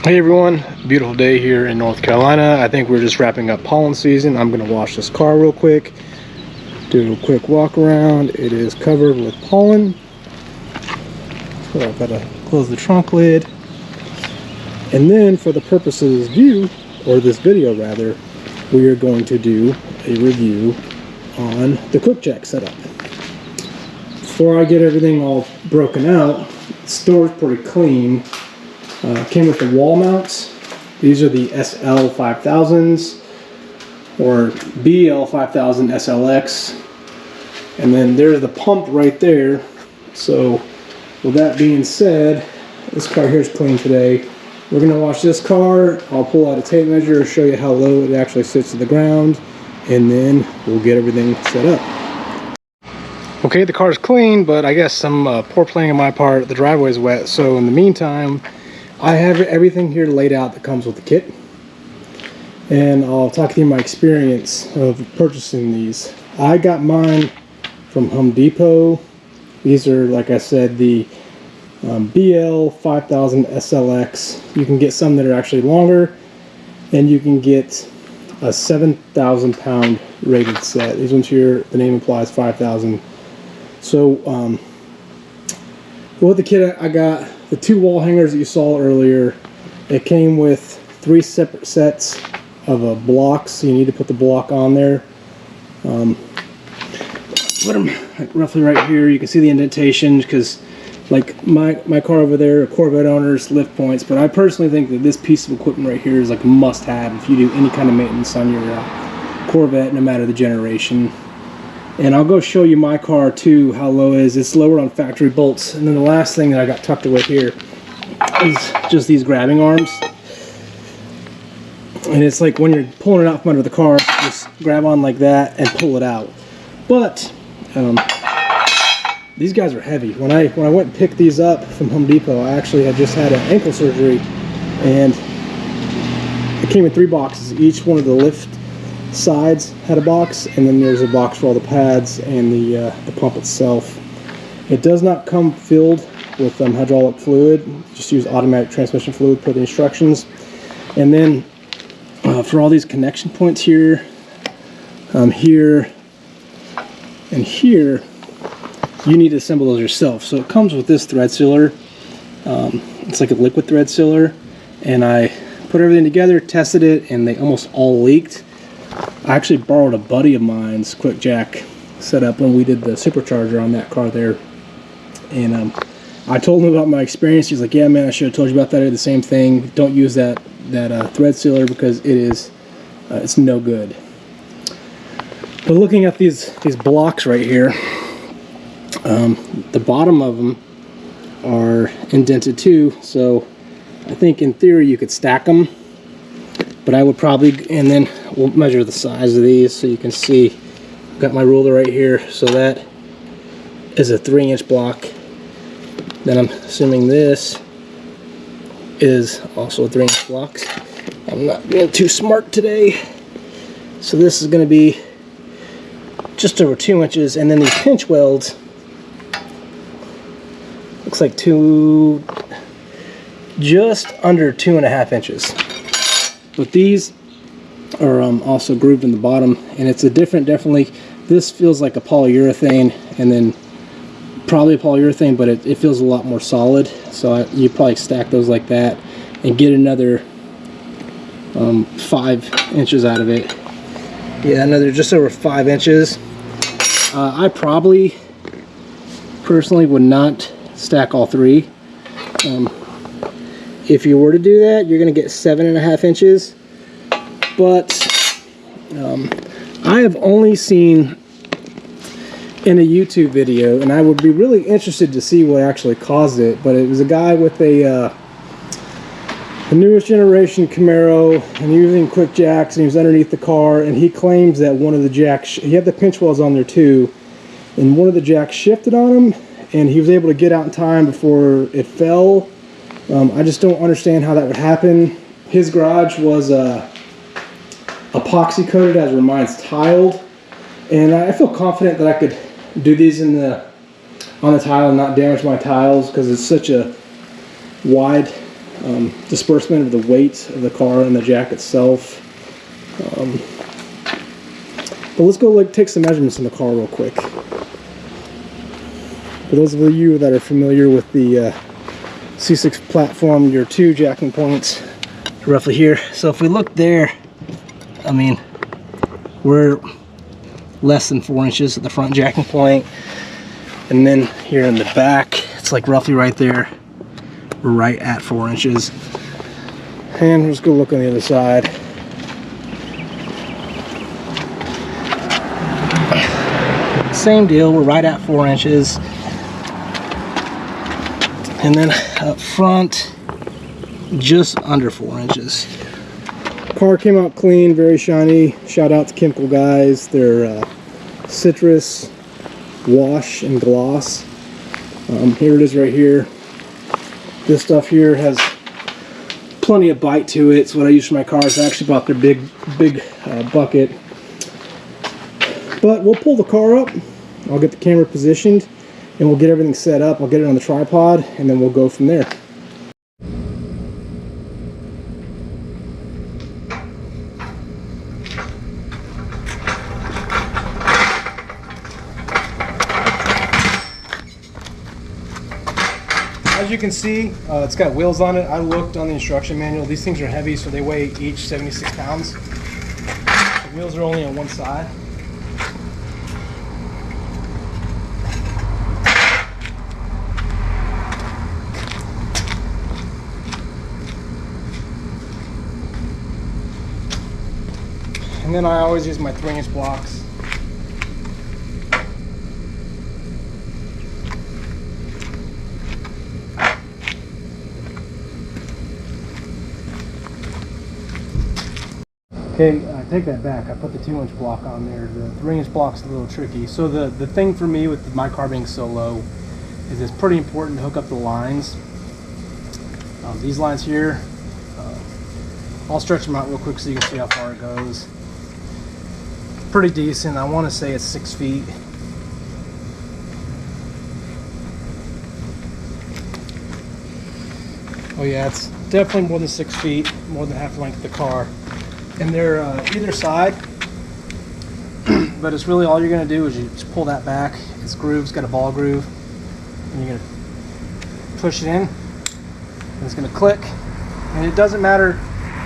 Hey everyone, beautiful day here in North Carolina. I think we're just wrapping up pollen season. I'm gonna wash this car real quick, do a quick walk around. It is covered with pollen. So I've got to close the trunk lid. And then for the purpose of this view, or this video rather, we are going to do a review on the QuickJack setup. Before I get everything all broken out, the store's pretty clean. Came with the wall mounts. These are the SL5000s or BL-5000SLX, and then there's the pump right there. So with that being said, this car here is clean today. We're going to wash this car. I'll pull out a tape measure, show you how low it actually sits to the ground, and then we'll get everything set up. Okay, the car's clean, but I guess some poor planning on my part. The driveway's wet, so in the meantime I have everything here laid out that comes with the kit, and I'll talk to you my experience of purchasing these. I got mine from Home Depot. These are, like I said, the BL-5000SLX. You can get some that are actually longer, and you can get a 7,000 pound rated set. These ones here, the name implies 5,000. So with the kit I got the two wall hangers that you saw earlier. It came with 3 separate sets of blocks, so you need to put the block on there. Put them like roughly right here. You can see the indentation because, like my car over there, a Corvette owner's lift points. But I personally think that this piece of equipment right here is like a must-have if you do any kind of maintenance on your Corvette, no matter the generation. And I'll go show you my car too, how low it is. It's lowered on factory bolts. And then the last thing that I got tucked away here is just these grabbing arms. And it's like when you're pulling it out from under the car, just grab on like that and pull it out. But these guys are heavy. When I went and picked these up from Home Depot, I actually had just had an ankle surgery, and it came in 3 boxes. Each one of the lift sides had a box, and then there's a box for all the pads and the pump itself. It does not come filled with hydraulic fluid. Just use automatic transmission fluid per the instructions. And then for all these connection points here, here, and here, you need to assemble those yourself. So it comes with this thread sealer. It's like a liquid thread sealer, and I put everything together, tested it, and they almost all leaked. I actually borrowed a buddy of mine's QuickJack setup when we did the supercharger on that car there, and I told him about my experience. He's like, "Yeah, man, I should have told you about that. I did the same thing. Don't use that thread sealer because it is it's no good." But looking at these blocks right here, the bottom of them are indented too. So I think in theory you could stack them. But I would probably, and then we'll measure the size of these so you can see. I've got my ruler right here, so that is a 3-inch block. Then I'm assuming this is also a 3-inch block. I'm not being too smart today. So this is going to be just over 2 inches, and then these pinch welds, looks like just under 2.5 inches. But these are also grooved in the bottom, and it's a definitely, this feels like a polyurethane, and then probably a polyurethane, but it feels a lot more solid. So you probably stack those like that and get another 5 inches out of it. Yeah, another just over 5 inches. I probably personally would not stack all 3. If you were to do that, you're going to get 7.5 inches. But I have only seen in a YouTube video, and I would be really interested to see what actually caused it. But it was a guy with a newest generation Camaro, and using QuickJacks, and he was underneath the car, and he claims that one of the jacks, he had the pinch welds on there too, and one of the jacks shifted on him, and he was able to get out in time before it fell. I just don't understand how that would happen. His garage was epoxy coated, as were mine's tiled, and I feel confident that I could do these on the tile and not damage my tiles because it's such a wide disbursement of the weight of the car and the jack itself. But let's go take some measurements on the car real quick. For those of you that are familiar with the C6 platform, your 2 jacking points are roughly here. So if we look there, I mean, we're less than 4 inches at the front jacking point. And then here in the back, it's like roughly right there. We're right at 4 inches. And let's go look on the other side. Same deal, we're right at 4 inches. And then up front, just under 4 inches. Car came out clean, very shiny. Shout out to Chemical guys. They're citrus, wash, and gloss. Here it is right here. This stuff here has plenty of bite to it. It's what I use for my cars. I actually bought their big bucket. But we'll pull the car up. I'll get the camera positioned and we'll get everything set up. I'll get it on the tripod and then we'll go from there. As you can see, it's got wheels on it. I looked on the instruction manual. These things are heavy, so they weigh each 76 pounds. The wheels are only on one side. And then I always use my 3-inch blocks. Okay, I take that back. I put the 2-inch block on there. The 3-inch block's a little tricky. So the thing for me with my car being so low is it's pretty important to hook up the lines. These lines here, I'll stretch them out real quick so you can see how far it goes. Pretty decent. I want to say it's 6 feet. Oh yeah, it's definitely more than 6 feet, more than half the length of the car. And they're either side, but it's really all you're going to do is you just pull that back. It's grooved, it's got a ball groove, and you're going to push it in, and it's going to click. And it doesn't matter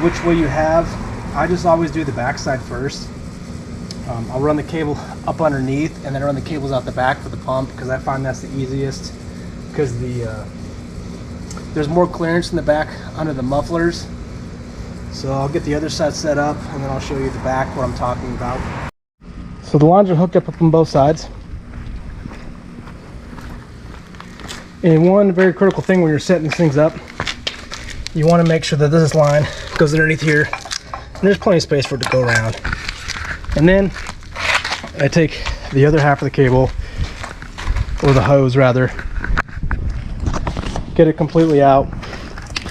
which way you have. I just always do the back side first. I'll run the cable up underneath and then run the cables out the back for the pump because I find that's the easiest, because there's more clearance in the back under the mufflers. So I'll get the other side set up and then I'll show you the back, what I'm talking about. So the lines are hooked up on both sides. And one very critical thing when you're setting these things up, you want to make sure that this line goes underneath here. And there's plenty of space for it to go around. And then I take the other half of the cable, or the hose rather, get it completely out.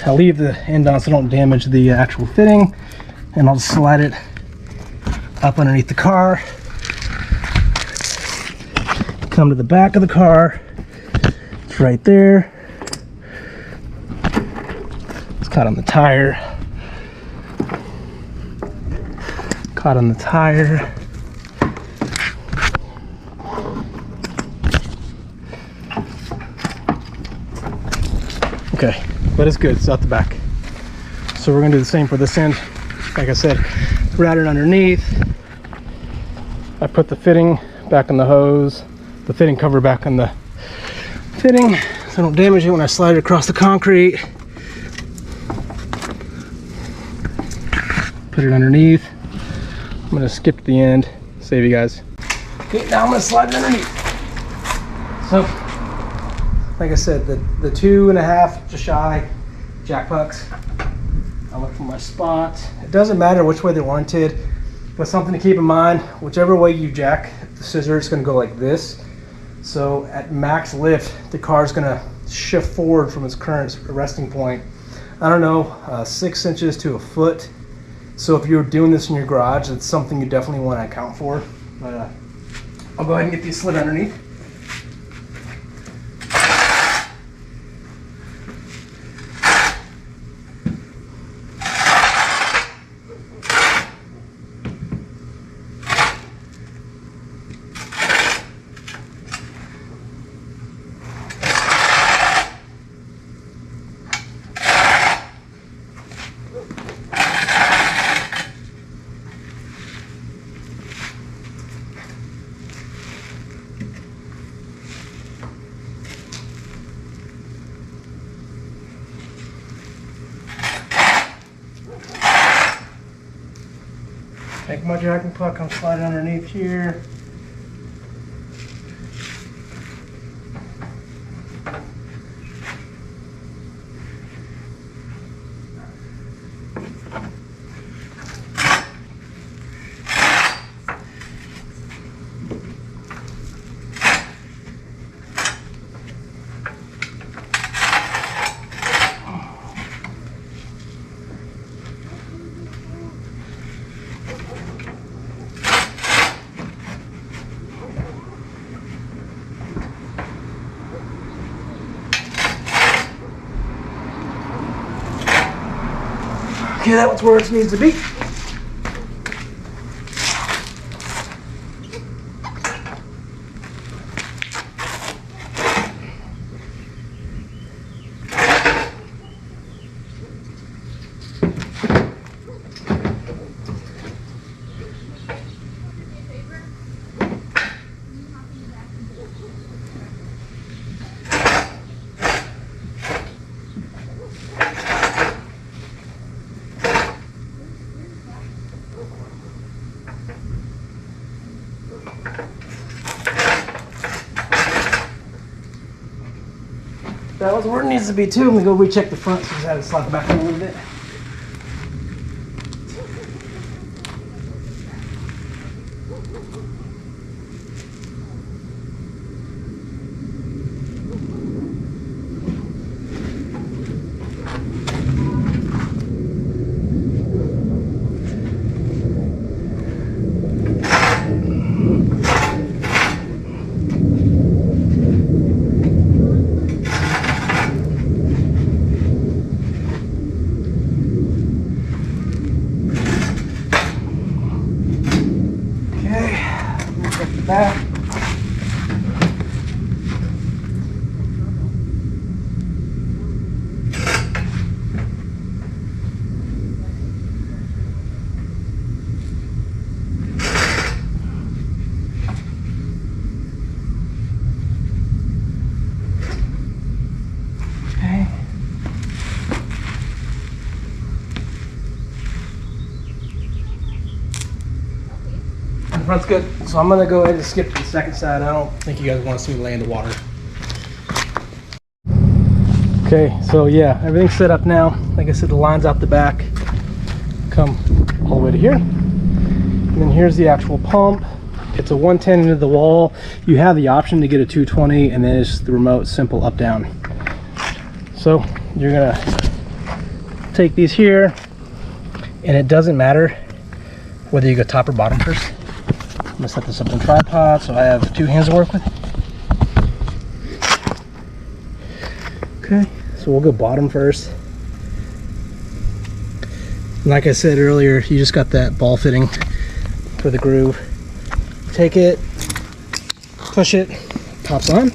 I'll leave the end on so I don't damage the actual fitting, and I'll just slide it up underneath the car, come to the back of the car. It's right there. It's caught on the tire. Caught on the tire. Okay, but it's good. It's out the back. So we're gonna do the same for this end. Like I said, route it underneath. I put the fitting back on the hose, the fitting cover back on the fitting, so I don't damage it when I slide it across the concrete. Put it underneath. I'm gonna skip to the end, save you guys. Okay, now I'm gonna slide it underneath. So, like I said, the 2.5, just shy, jack pucks. I look for my spot. It doesn't matter which way they're oriented, but something to keep in mind, whichever way you jack the scissor, it's gonna go like this. So at max lift, the car's gonna shift forward from its current resting point. I don't know, 6 inches to a foot. So if you're doing this in your garage, it's something you definitely want to account for. But I'll go ahead and get these slid underneath. Take my jacking puck, I'm sliding underneath here. Okay, that one's where it needs to be. That was where it needs to be too. Let me go recheck the front, so I just had to slide it back in a little bit. Back. Okay. The front's good, so I'm gonna go ahead and skip to the second side. I don't think you guys want to see me lay in the water. Okay, so yeah, everything's set up now. Like I said, the line's out the back, come all the way to here. And then here's the actual pump. It's a 110 into the wall. You have the option to get a 220, and then it's the remote simple up down. So you're gonna take these here, and it doesn't matter whether you go top or bottom first. I'm gonna set this up on a tripod so I have two hands to work with. Okay, so we'll go bottom first. And like I said earlier, you just got that ball fitting for the groove. Take it, push it, pops on.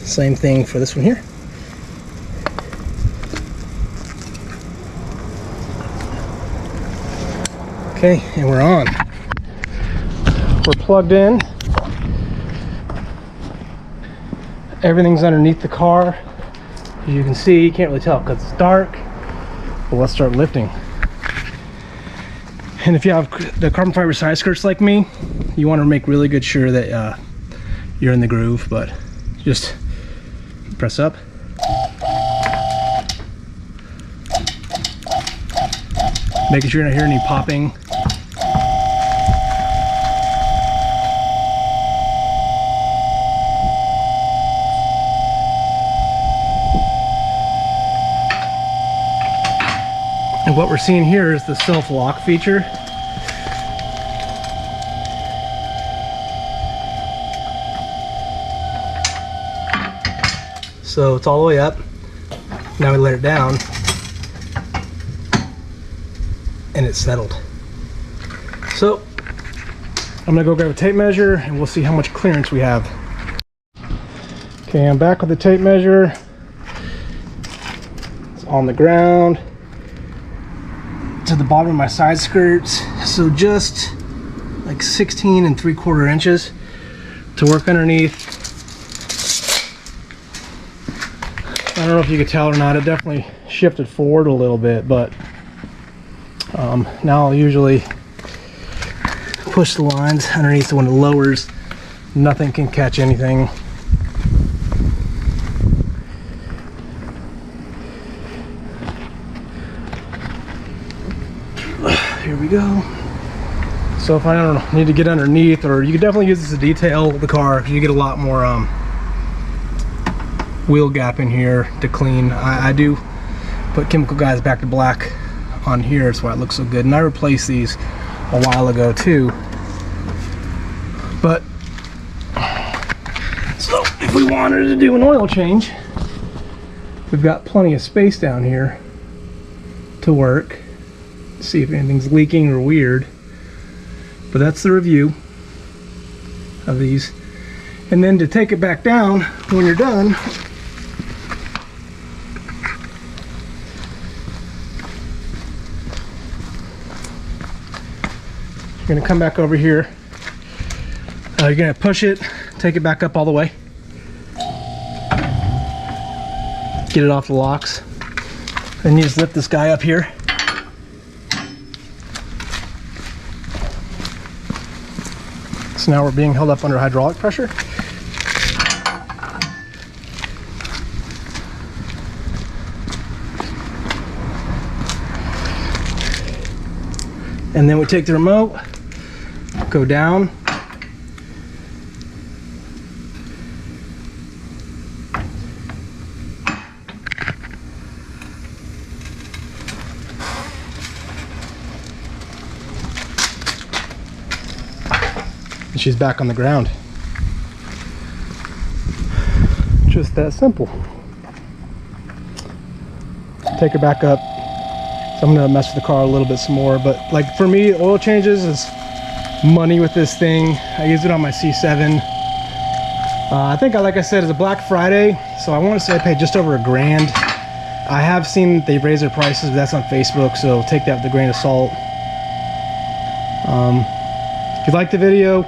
Same thing for this one here. Okay, and we're on. We're plugged in. Everything's underneath the car. As you can see, you can't really tell because it's dark. But let's start lifting. And if you have the carbon fiber side skirts like me, you want to make really good sure that you're in the groove, but just press up. Making sure you're not hearing any popping. And what we're seeing here is the self-lock feature. So it's all the way up. Now we let it down and it's settled. So I'm gonna go grab a tape measure and we'll see how much clearance we have. Okay, I'm back with the tape measure. It's on the ground to the bottom of my side skirts, so just like 16 3/4 inches to work underneath. I don't know if you could tell or not, it definitely shifted forward a little bit, but Now I'll usually push the lines underneath the one that lowers. Nothing can catch anything. Here we go. So if I don't need to get underneath, or you could definitely use this to detail the car because you get a lot more wheel gap in here to clean. I do put chemical guides back to black on here. That's why it looks so good. And I replaced these a while ago too. But so if we wanted to do an oil change, we've got plenty of space down here to work. See if anything's leaking or weird. But that's the review of these. And then to take it back down when you're done, you're gonna come back over here. You're gonna push it, take it back up all the way. Get it off the locks. And you just lift this guy up here. So now we're being held up under hydraulic pressure. And then we take the remote, go down. And she's back on the ground. Just that simple. Take her back up. So I'm gonna mess with the car a little bit some more, but like for me, oil changes is money with this thing. I use it on my C7. I think, like I said, it's a Black Friday, so I want to say I paid just over $1,000. I have seen they raise their prices, but that's on Facebook, so take that with a grain of salt. If you like the video,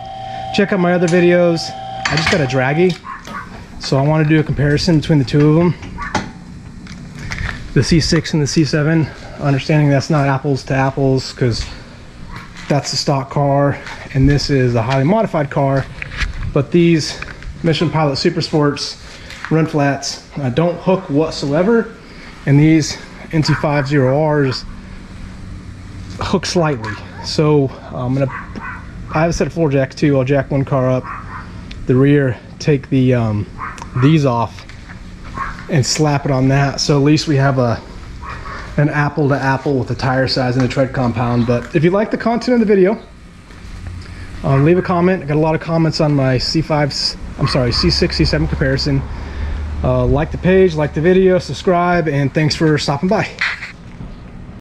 check out my other videos. I just got a draggy, so I want to do a comparison between the two of them, the C6 and the C7. Understanding that's not apples to apples because that's the stock car and this is a highly modified car, but these Mission Pilot Super Sports run flats don't hook whatsoever, and these NT50Rs hook slightly. So I have a set of floor jacks too. I'll jack one car up the rear, take the these off and slap it on that, so at least we have an apple to apple with the tire size and the tread compound. But if you like the content of the video, leave a comment. I got a lot of comments on my C6 C7 comparison. Like the page, like the video, subscribe, and thanks for stopping by.